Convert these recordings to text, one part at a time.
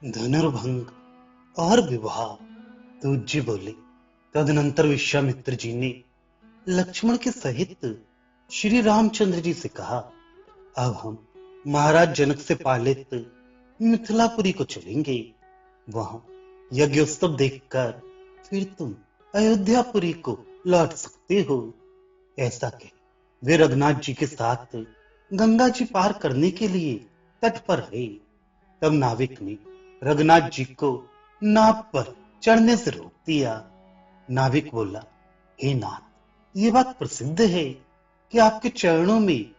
धनुर्भंग और विवाह। तुज्य बोले। तदनंतर विश्वामित्र जी ने लक्ष्मण के सहित श्री रामचंद्र जी से कहा, अब हम महाराज जनक से पालित मिथिलापुरी को चलेंगे। वहां यज्ञोत्सव देखकर फिर तुम अयोध्यापुरी को लौट सकते हो। ऐसा कह वे रघुनाथ जी के साथ गंगा जी पार करने के लिए तट पर आए। तब नाविक ने रघुनाथ जी को नाव पर चढ़ने से रोक दिया। नाविक बोला, हे नाथ, ये बात प्रसिद्ध है कि आपके चरणों में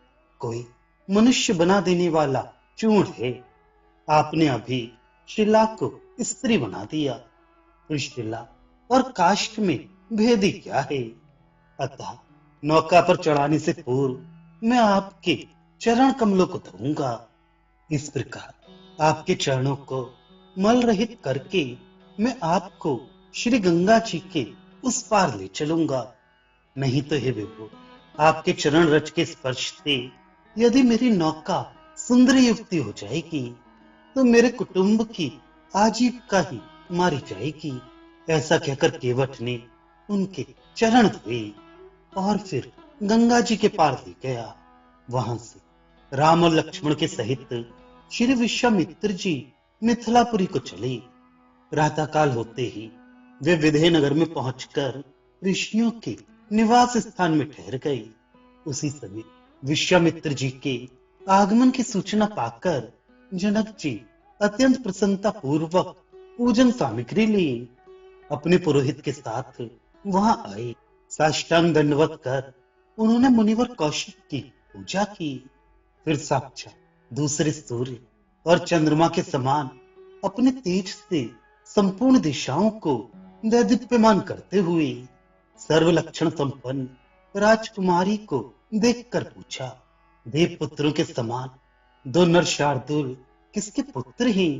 कोई मनुष्य बना देने वाला चूर्ण है। आपने अभी शिला को स्त्री बना दिया। तो शिला और काष्ठ में भेद ही क्या है? अतः नौका पर चढ़ाने से पूर्व मैं आपके चरण कमलों को धोऊंगा। इस प्रकार आपके चरणों को मल रहित करके मैं आपको श्री गंगा जी के उस पार ले चलूंगा। नहीं तो हे विभु, आपके चरण रज के स्पर्श से यदि मेरी नौका सुंदर युक्ति हो जाएगी तो मेरे कुटुंब की आजीविका ही मारी जाएगी। ऐसा कहकर केवट ने उनके चरण धोए और फिर गंगा जी के पार ले गया। वहां से राम और लक्ष्मण के सहित श्री विश्वामित्र जी मिथिलापुरी को चले। प्रातःकाल होते ही वे विधेयनगर में पहुंचकर ऋषियों के निवास स्थान में ठहर गए। उसी समय विश्वामित्र जी के आगमन की सूचना पाकर जनक जी अत्यंत प्रसन्नता पूर्वक पूजन सामग्री लिए अपने पुरोहित के साथ वहां आए। साष्टांग दंडवत कर उन्होंने मुनिवर कौशिक की पूजा की। फिर साक्षात दूसरे सूर्य और चंद्रमा के समान अपने तेज से संपूर्ण दिशाओं को दैदीप्यमान करते हुए सर्व लक्षण संपन्न राजकुमारी को देखकर पूछा, देव पुत्रों के समान दो नर शार्दूल किसके पुत्र हैं?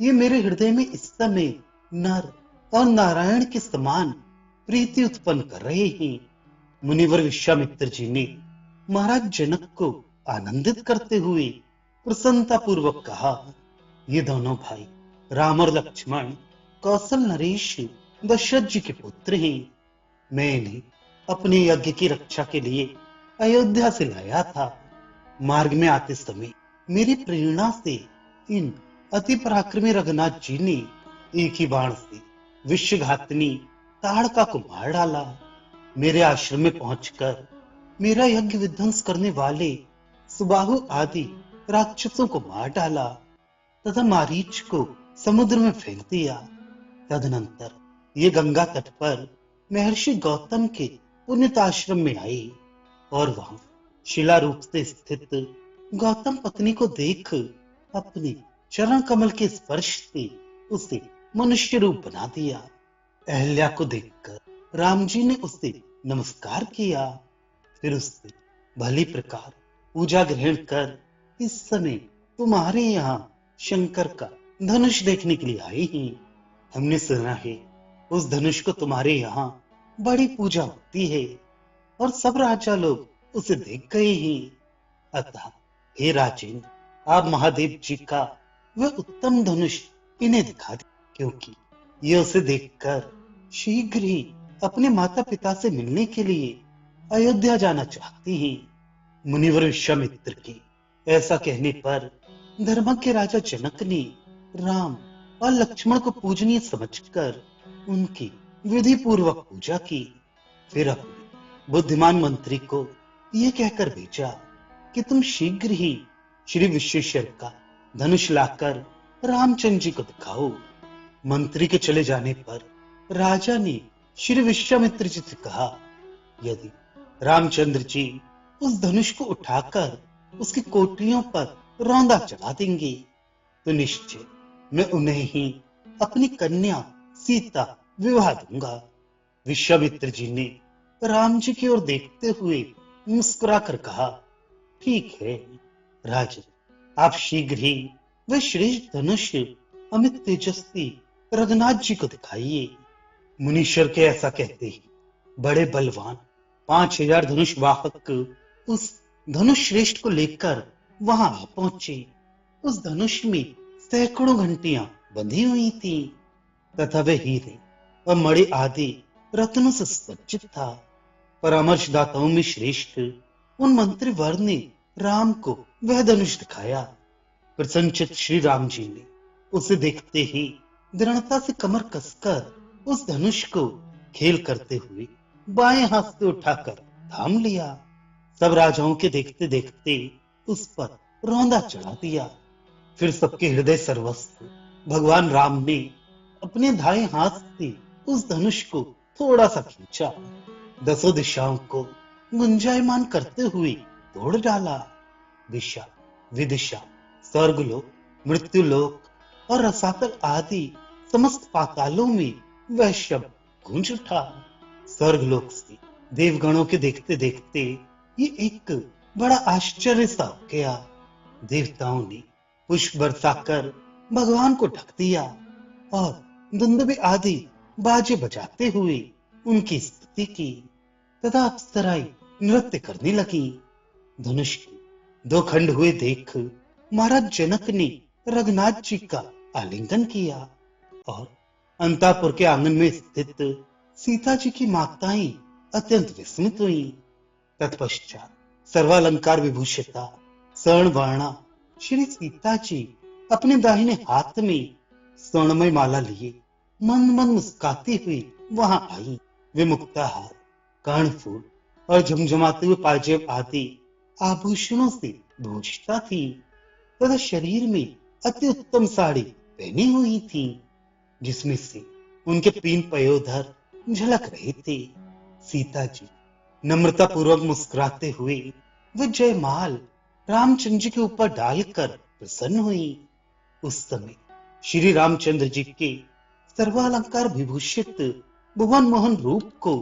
ये मेरे हृदय में इस समय नर और नारायण के समान प्रीति उत्पन्न कर रहे हैं। मुनिवर विश्वामित्र जी ने महाराज जनक को आनंदित करते हुए प्रसन्नता पूर्वक कहा, ये दोनों भाई राम और लक्ष्मण कौशल नरेश दशरथ जी के पुत्र हैं। मैं इन्हें अपने यज्ञ की रक्षा के लिए अयोध्या से लाया था। मार्ग में आते समय मेरी प्रेरणा से इन अति पराक्रमी रघुनाथ जी ने एक ही बाण से विश्वघातिनी ताड़का को मार डाला। मेरे आश्रम में पहुंचकर मेरा यज्ञ विध्वंस करने वाले सुबाहु आदि राक्षसों को मार डाला तथा मारीच को समुद्र में फेंक दिया। तदनंतर ये गंगा तट पर महर्षि गौतम के पुनित आश्रम में आए और वहां शिला रूप से स्थित गौतम पत्नी को देख अपने चरण कमल के स्पर्श से उसे मनुष्य रूप बना दिया। अहल्या को देखकर राम जी ने उसे नमस्कार किया। फिर उससे भली प्रकार पूजा ग्रहण कर इस समय तुम्हारे यहाँ शंकर का धनुष देखने के लिए आए हैं। हमने सुना है उस धनुष को तुम्हारे यहाँ बड़ी पूजा होती है और सब राजा लोग उसे देख गए हैं। अतः हे राजेंद्र, आप महादेव जी का वह उत्तम धनुष इन्हें दिखा दे, क्योंकि ये उसे देखकर शीघ्र ही अपने माता पिता से मिलने के लिए अयोध्या जाना चाहती हैं। मुनिवर विश्वामित्र के ऐसा कहने पर धर्मज्ञ राजा जनक ने राम और लक्ष्मण को पूजनीय समझकर उनकी विधि पूर्वक पूजा की। फिर अपने बुद्धिमान मंत्री को यह कहकर भेजा कि तुम शीघ्र ही श्री विश्वेश्वर का धनुष लाकर रामचंद्र जी को दिखाओ। मंत्री के चले जाने पर राजा ने श्री विश्वामित्र जी से कहा, यदि रामचंद्र जी उस धनुष को उठाकर उसकी कोठरियों पर रौंदा चला देंगे तो निश्चय मैं उन्हें ही अपनी कन्या सीता विवाह दूंगा। विश्वामित्र जी ने राम जी की ओर देखते हुए मुस्कुराकर कहा, ठीक है राजन, आप शीघ्र ही वह श्रेष्ठ धनुष अमित तेजस्वी रघुनाथ जी को दिखाइए। मुनीश्वर के ऐसा कहते ही बड़े बलवान 5000 धनुष वाहक उस धनुष श्रेष्ठ को लेकर वहां आ पहुंचे। उस धनुष में सैकड़ों घंटियां बंधी हुई थी तथा वे हीरे और मणि आदि रत्नों से सज्जित था। परामर्शदाताओं में श्रेष्ठ उन मंत्री वर ने राम को वह धनुष दिखाया। प्रसन्नचित्त श्री राम जी ने उसे देखते ही दृढ़ता से कमर कसकर उस धनुष को खेल करते हुए बाएं हाथ से उठाकर थाम लिया। सब राजाओं के देखते देखते उस पर रौंदा चढ़ा दिया। फिर सबके हृदय सर्वस्व भगवान राम ने अपने दाएं हाथ से उस धनुष को थोड़ा सा खींचा, दसों दिशाओं को गुंजायमान करते हुए तोड़ डाला। दिशा, विदिशा, स्वर्गलोक, मृत्युलोक और रसातल आदि समस्त पातालों में वह शब्द गूंज उठा। स्वर्गलोक से देवगणों के देखते देखते ये एक बड़ा आश्चर्य सा हो गया। देवताओं ने पुष्प बरसाकर भगवान को ढक दिया और दुंदुभि आदि बाजे बजाते हुए उनकी स्तुति की तथा अप्सराएं नृत्य करने लगी। धनुष के दो खंड हुए देख महाराज जनक ने रघुनाथ जी का आलिंगन किया और अंतापुर के आंगन में स्थित सीता जी की माताएं अत्यंत विस्मित हुई। तत्पश्चात सर्वालंकार विभूषिता स्वर्णवर्णा श्री सीता जी अपने दाहिने हाथ में स्वर्णमय माला लिए मंद मंद मुस्काती हुई वहां आई। वे मुक्ताहार, कर्णफूल और झमझमाते हुए पाजेब आदि आभूषणों से भूषिता थी तथा शरीर में अति उत्तम साड़ी पहनी हुई थी जिसमें से उनके 3 पयोधर झलक रहे थे। सीता जी नम्रता पूर्वक मुस्कुराते हुए वे जयमाल रामचंद्र जी के ऊपर डालकर प्रसन्न हुई। उस समय श्री रामचंद्र जी के सर्वालंकार विभूषित भुवन मोहन रूप को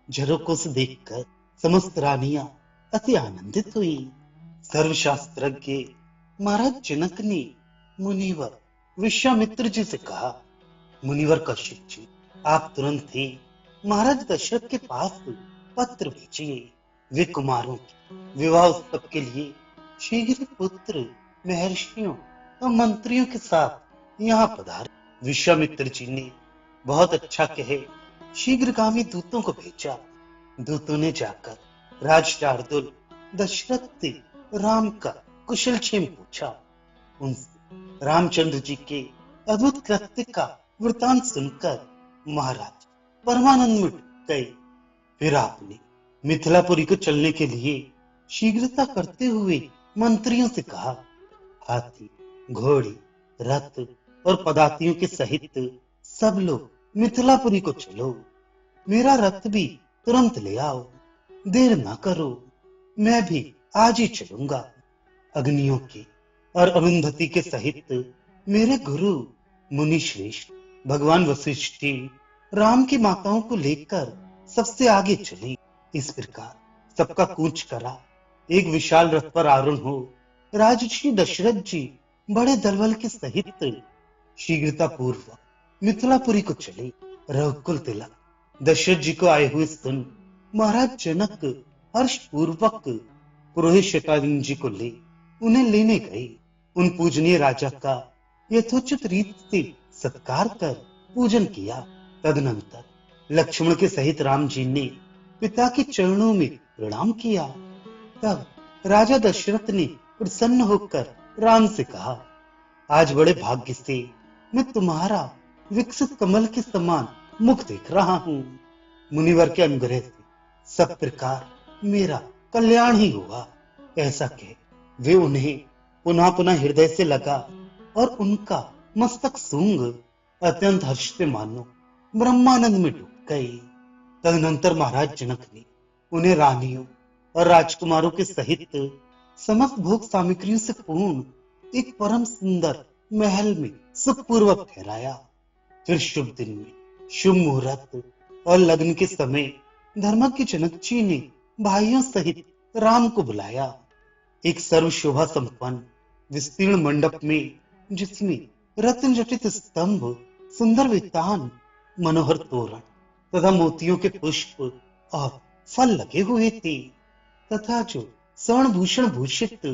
झरोकों से देखकर समस्त रानियां अति आनंदित हुई। सर्वशास्त्रज्ञ महाराज जनक ने मुनिवर विश्वामित्र जी से कहा, मुनिवर कश्यप जी, आप तुरंत ही महाराज दशरथ के पास पत्र भेजिए। वे कुमारों के विवाह उत्सव के लिए शीघ्र पुत्र महर्षियों और मंत्रियों के साथ यहाँ पधारे। विश्वामित्र जी ने बहुत अच्छा कहे शीघ्रगामी दूतों को भेजा। दूतों ने जाकर राज शार्दुल दशरथ से राम का कुशल क्षेम पूछा। उनसे रामचंद्र जी के अद्भुत कृत्य का वृतांत सुनकर महाराज परमानंद में डूब गए। फिर आपने मिथिलापुरी को चलने के लिए शीघ्रता करते हुए मंत्रियों से कहा, हाथी, घोड़े, रथ और पदातियों के सहित सब लोग मिथिलापुरी को चलो। मेरा रथ भी तुरंत ले आओ, देर ना करो, मैं भी आज ही चलूंगा। अग्नियों के और अरुंधति के सहित मेरे गुरु मुनि श्रेष्ठ भगवान वशिष्ठ जी राम की माताओं को लेकर सबसे आगे चली। इस प्रकार सबका कूच करा एक विशाल रथ पर आरूढ़ हो राजर्षि दशरथ जी बड़े दलबल के सहित शीघ्रता पूर्वक मिथिलापुरी को चले। रघुकुल तिलक दशरथ जी को आए हुए सुन महाराज जनक हर्ष पूर्वक पुरोहित शतानंद जी को ले उन्हें लेने गए। उन पूजनीय राजा का यथोचित रीत से सत्कार कर पूजन किया। तदनंतर लक्ष्मण के सहित राम जी ने पिता के चरणों में प्रणाम किया। तब राजा दशरथ ने प्रसन्न होकर राम से कहा, आज बड़े भाग्य से मैं तुम्हारा विकसित कमल के समान मुख देख रहा हूँ। मुनिवर के अनुग्रह से सब प्रकार मेरा कल्याण ही हुआ। ऐसा कह वे उन्हें पुनः पुनः हृदय से लगा और उनका मस्तक सूंघ अत्यंत हर्ष से मानो ब्रह्मानंद में डूब गए। तदनंतर महाराज जनक ने उन्हें रानियों और राजकुमारों के सहित समस्त भोग सामग्रियों से पूर्ण एक परम सुंदर महल में सुखपूर्वक ठहराया। फिर शुभ दिन में शुभ मुहूर्त और लग्न के समय धर्मज्ञ जनक जी ने भाइयों सहित राम को बुलाया। एक सर्व शोभा संपन्न विस्तीर्ण मंडप में, जिसमें रत्न जटित स्तंभ, सुंदर वितान, मनोहर तोरण तथा मोतियों के पुष्प और फल लगे हुए थे तथा जो स्वर्ण भूषण भूषित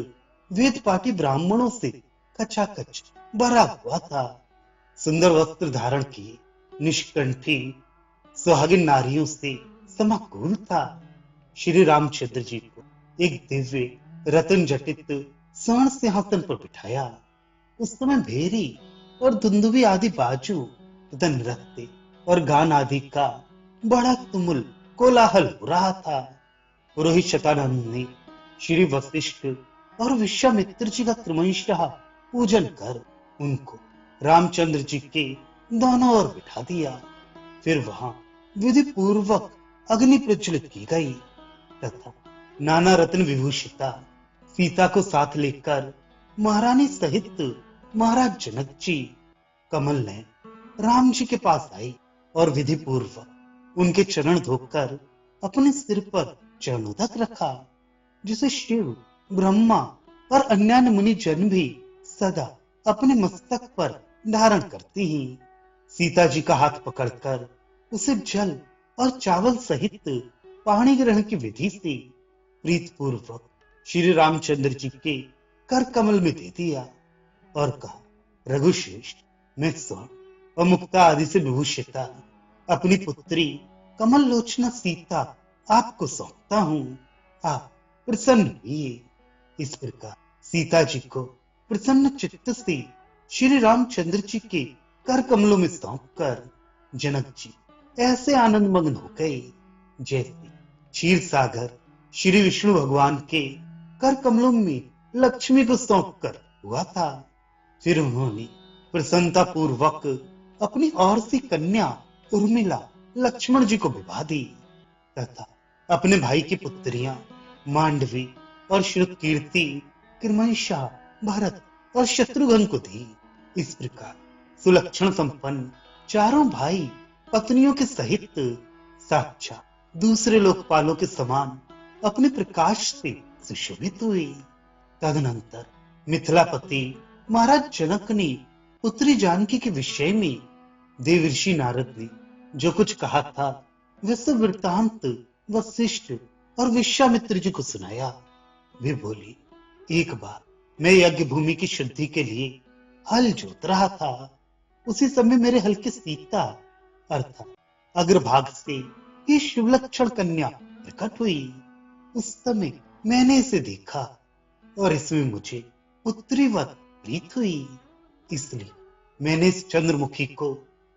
वेद पाठी ब्राह्मणों से कचाकच भरा हुआ था। सुंदर वस्त्र धारण किए निष्कंठी सुहागिन नारियों से समाकुल था। श्री रामचंद्र जी को एक दिव्य रतन जटित स्वर्ण सिंहासन पर बिठाया। उस समय भेरी और दुंदुभी आदि बाजू तथा नृत्य और गान आदि का बड़ा तुमुल कोलाहल हो रहा था। पुरोहित शतानंद ने श्री वशिष्ठ और विश्वामित्र जी का क्रमशः पूजन कर उनको रामचंद्र जी के दोनों ओर बिठा दिया। फिर वहां विधि पूर्वक अग्नि प्रज्वलित की गई तथा नाना रत्न विभूषिता सीता को साथ लेकर महारानी सहित महाराज जनक जी कमल ने राम जी के पास आई और विधि पूर्वक उनके चरण धोकर अपने सिर पर चरणोदक रखा, जिसे शिव ब्रह्मा और अन्य मुनि जन भी सदा अपने मस्तक पर धारण करती हैं। सीता जी का हाथ पकड़कर उसे जल और चावल सहित पाणी ग्रहण की विधि से प्रीत पूर्वक श्री रामचंद्र जी के कर कमल में दे दिया और कहा, रघुश्रेष्ठ, मैं स्वर्ण और मुक्ता आदि से विभूषिता अपनी पुत्री कमल लोचना सीता आपको सौंपता हूं। आप प्रसन्न हुई। इस प्रकार सीता जी को प्रसन्न चित्त से श्री रामचंद्र जी के कर कमलों में सौंप कर जनक जी ऐसे आनंद मग्न हो गए जैसे क्षीर सागर श्री विष्णु भगवान के कर कमलों में लक्ष्मी को सौंप कर हुआ था। फिर उन्होंने प्रसन्नता पूर्वक अपनी और सी कन्या उर्मिला लक्ष्मण जी को विवाह दी तथा अपने भाई की पुत्रियां मांडवी और श्रुतकीर्ति क्रमशः भरत और शत्रुघ्न को दी। इस प्रकार सुलक्षण संपन्न चारों भाई पत्नियों के सहित साक्षात दूसरे लोकपालों के समान अपने प्रकाश से सुशोभित हुए। तदनंतर मिथिलापति महाराज जनक ने पुत्री जानकी के विषय में देवर्षि नारद ने जो कुछ कहा था वह सब वृत्तांत वशिष्ठ और विश्वामित्र जी को सुनाया। वे बोली, एक बार मैं यज्ञ भूमि की शुद्धि के लिए हल जोत रहा था। उसी समय मेरे हल की सीता अर्थात अग्रभाग से ये शिवलक्षण कन्या प्रकट हुई। उस समय मैंने इसे देखा और इसमें मुझे पुत्रीवत प्रीत हुई, इसलिए मैंने इस चंद्रमुखी को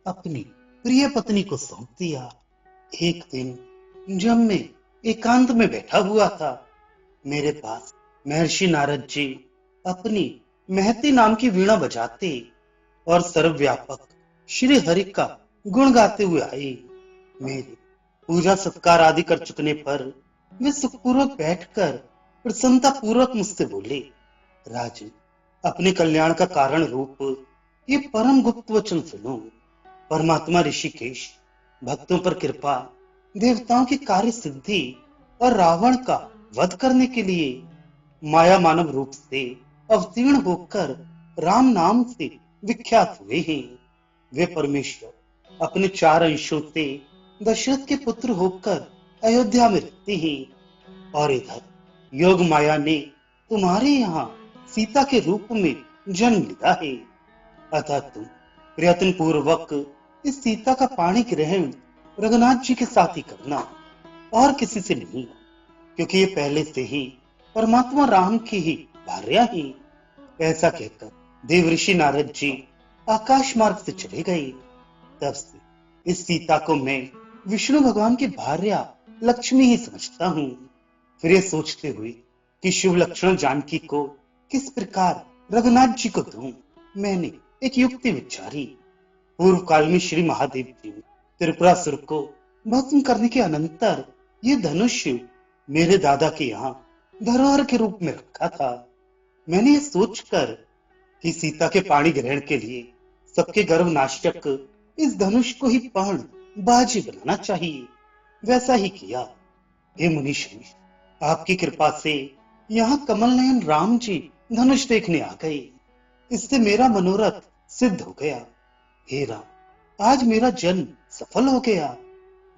अपनी प्रिय पत्नी को सौंप दिया। एक दिन जब मैं एकांत में बैठा हुआ था, मेरे पास महर्षि नारद जी अपनी महती नाम की वीणा बजाते और सर्वव्यापक श्री हरि का गुण गाते हुए आए। मेरे पूजा सत्कार आदि कर चुकने पर वे सुखपूर्वक बैठकर प्रसन्नता पूर्वक मुझसे बोले, राजन, अपने कल्याण का कारण रूप ये परम गुप्त वचन सुनो। परमात्मा ऋषिकेश भक्तों पर कृपा, देवताओं की कार्य सिद्धि और रावण का वध करने के लिए माया मानव रूप से अवतीर्ण होकर राम नाम से विख्यात हुए हैं। वे परमेश्वर अपने 4 अंशों से दशरथ के पुत्र होकर अयोध्या में रहते हैं और इधर योग माया ने तुम्हारे यहाँ सीता के रूप में जन्म लिया है। अतः तुम प्रयत्न पूर्वक इस सीता का पाणी ग्रहण रघुनाथ जी के साथ ही करना और किसी से नहीं, क्योंकि ये पहले से ही परमात्मा राम की ही भार्या है। ऐसा कहकर देवर्षि नारद जी आकाश मार्ग से चले गए। तब से इस सीता को मैं विष्णु भगवान की भार्या लक्ष्मी ही समझता हूँ। फिर ये सोचते हुए कि शिव लक्षण जानकी को किस प्रकार रघुनाथ जी को दूं, मैंने एक युक्ति विचारी। पूर्व काल में श्री महादेव जी ने त्रिपुरासुर को भस्म करने के अनंतर ये धनुष मेरे दादा के यहाँ धरोहर के रूप में रखा था। मैंने ये सोचकर कि सीता के पाणी ग्रहण के लिए सबके गर्भ नाशक इस धनुष को ही बाण बाजी बनाना चाहिए, वैसा ही किया। हे मुनीश्वर, आपकी कृपा से यहाँ कमल नयन राम जी धनुष देखने आ गए। इससे मेरा मनोरथ सिद्ध हो गया। हे राम, आज मेरा जन्म सफल हो गया।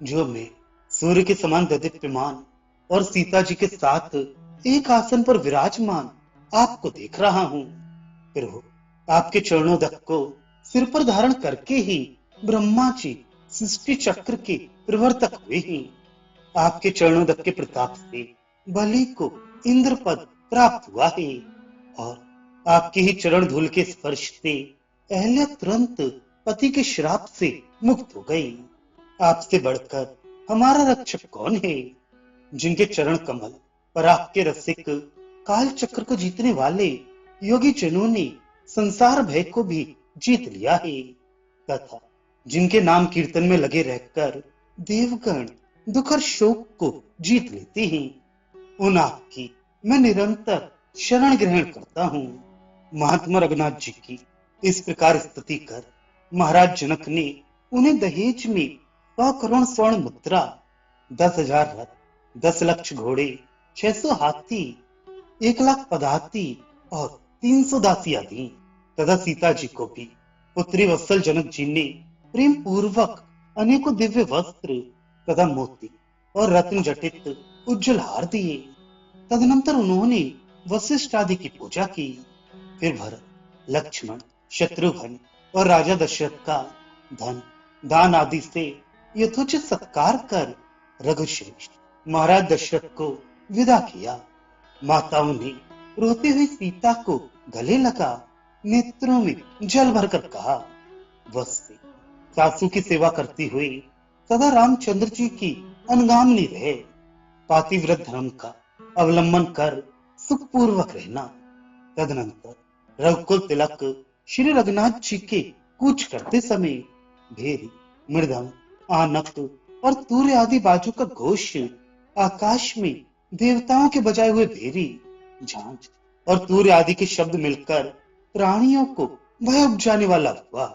जो मैं सूर्य के समान दीप्यमान और सीता जी के साथ एक आसन पर विराजमान आपको देख रहा हूँ। प्रभु, आपके चरणों तक को सिर पर धारण करके ही ब्रह्मा जी सृष्टि चक्र के प्रवर्तक हुए हैं। आपके चरणों तक के प्रताप से बलि को इंद्र पद प्राप्त हुआ है और आपके ही चरण धूल के स्पर्श से अहल्या तुरंत पति के श्राप से मुक्त हो गई। आपसे बढ़कर हमारा रक्षक कौन है, जिनके चरण कमल पर आपके रसिक काल चक्र को जीतने वाले योगी जनों ने संसार भय को भी जीत लिया है तथा जिनके नाम कीर्तन में लगे रहकर देवगण दुख और शोक को जीत लेते हैं। उन आपकी मैं निरंतर शरण ग्रहण करता हूँ। महात्मा रघुनाथ जी की इस प्रकार स्तुति कर महाराज जनक ने उन्हें दहेज में 100 करोड़ स्वर्ण मुद्रा, 10,000 रथ, 10 लाख घोड़े, 600 हाथी, 1 लाख पदाती और 300 दासियां दी तथा सीता जी को भी पुत्री वत्सल जनक जी ने प्रेम पूर्वक अनेकों दिव्य वस्त्र तथा मोती और रत्न जटित उज्जवल हार दिए। तदनंतर उन्होंने वशिष्ठ आदि की पूजा की। फिर भरत, लक्ष्मण, शत्रुघ्न और राजा दशरथ का धन दान आदि से यथोचित सत्कार कर रघुश्रेष्ठ महाराज दशरथ को विदा किया। माताओं ने रोती हुई सीता को गले लगा नेत्रों में जल भरकर कहा, बस से सासू की सेवा करती हुई सदा रामचंद्र जी की अनुगामिनी रहे। पातिव्रत धर्म का अवलंबन कर सुखपूर्वक रहना। तदनंतर रघुकुल तिलक श्री रघुनाथ जी के कूच करते समय भेरी, मृदंग, आनक और तूर्य आदि बाजू का घोष आकाश में देवताओं के बजाए हुए भेरी, झांझ और तूर्य आदि के शब्द मिलकर प्राणियों को भय उपजाने वाला हुआ।